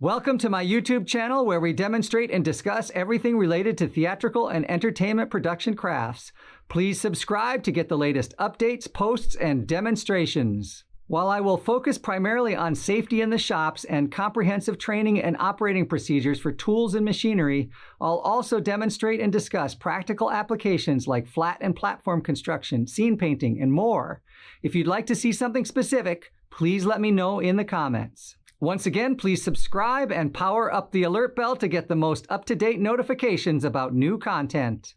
Welcome to my YouTube channel where we demonstrate and discuss everything related to theatrical and entertainment production crafts. Please subscribe to get the latest updates, posts, and demonstrations. While I will focus primarily on safety in the shops and comprehensive training and operating procedures for tools and machinery, I'll also demonstrate and discuss practical applications like flat and platform construction, scene painting, and more. If you'd like to see something specific, please let me know in the comments. Once again, please subscribe and power up the alert bell to get the most up-to-date notifications about new content.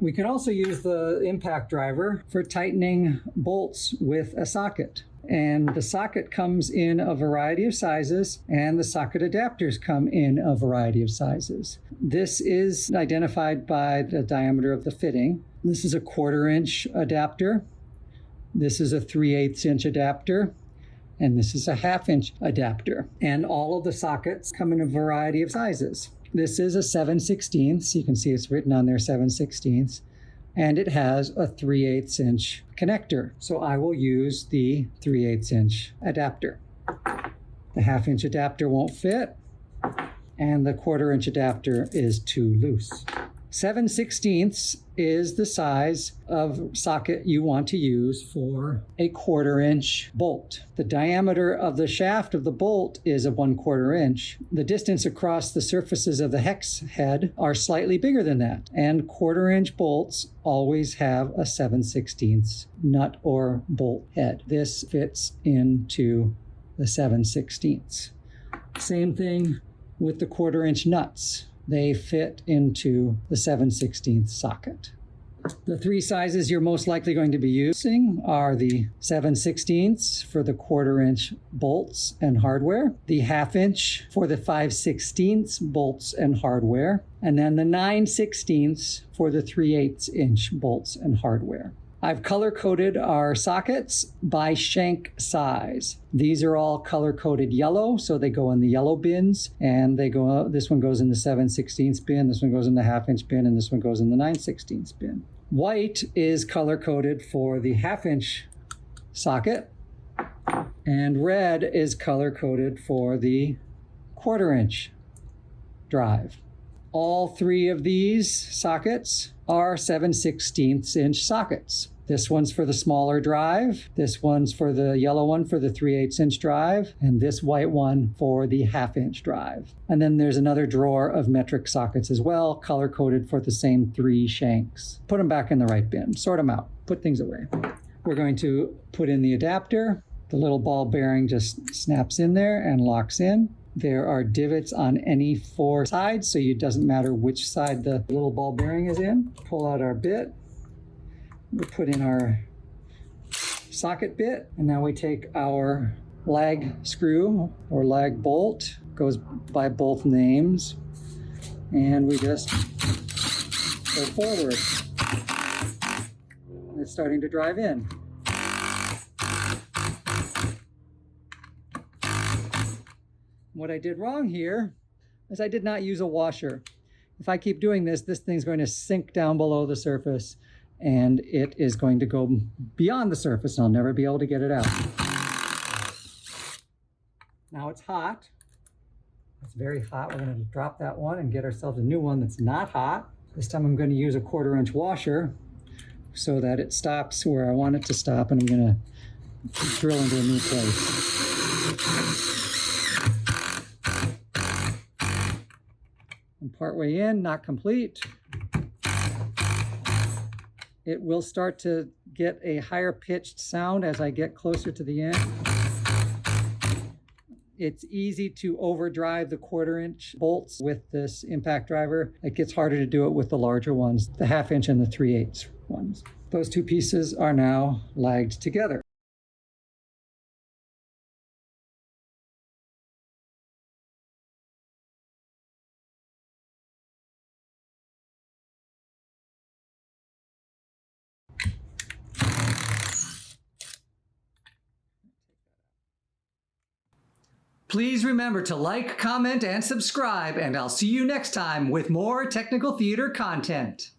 We can also use the impact driver for tightening bolts with a socket. And the socket comes in a variety of sizes, and the socket adapters come in a variety of sizes. This is identified by the diameter of the fitting. This is a 1/4 inch adapter. This is a 3/8 inch adapter. And this is a 1/2 inch adapter. And all of the sockets come in a variety of sizes. This is a 7/16. You can see it's written on there 7/16. And it has a 3/8 inch connector. So I will use the 3/8 inch adapter. The 1/2 inch adapter won't fit, and the 1/4 inch adapter is too loose. 7/16 is the size of socket you want to use for a 1/4 inch bolt. The diameter of the shaft of the bolt is a 1/4 inch. The distance across the surfaces of the hex head are slightly bigger than that. And 1/4 inch bolts always have a 7/16 nut or bolt head. This fits into the 7/16. Same thing with the 1/4 inch nuts. They fit into the 7/16 socket. The three sizes you're most likely going to be using are the 7/16 for the 1/4 inch bolts and hardware, the 1/2 inch for the 5/16 bolts and hardware, and then the 9/16 for the 3/8 inch bolts and hardware. I've color-coded our sockets by shank size. These are all color-coded yellow, so they go in the yellow bins, and this one goes in the 7/16 bin, this one goes in the 1/2 inch bin, and this one goes in the 9/16 bin. White is color-coded for the 1/2 inch socket, and red is color-coded for the 1/4 inch drive. All three of these sockets are 7/16 inch sockets. This one's for the smaller drive, this one's for the yellow one for the 3/8 inch drive, and this white one for the 1/2 inch drive. And then there's another drawer of metric sockets as well, color-coded for the same three shanks. Put them back in the right bin, sort them out, put things away. We're going to put in the adapter. The little ball bearing just snaps in there and locks in. There are divots on any four sides, so it doesn't matter which side the little ball bearing is in. Pull out our bit. We put in our socket bit, and now we take our lag screw or lag bolt, goes by both names, and we just go forward. It's starting to drive in. What I did wrong here is I did not use a washer. If I keep doing this, this thing's going to sink down below the surface, and it is going to go beyond the surface, and I'll never be able to get it out. Now it's hot. It's very hot. We're going to drop that one and get ourselves a new one that's not hot. This time I'm going to use a 1/4 inch washer so that it stops where I want it to stop, and I'm going to drill into a new place. I'm partway in, not complete. It will start to get a higher pitched sound as I get closer to the end. It's easy to overdrive the 1/4 inch bolts with this impact driver. It gets harder to do it with the larger ones, the 1/2 inch and the 3/8 ones. Those two pieces are now lagged together. Please remember to like, comment, and subscribe, and I'll see you next time with more technical theater content.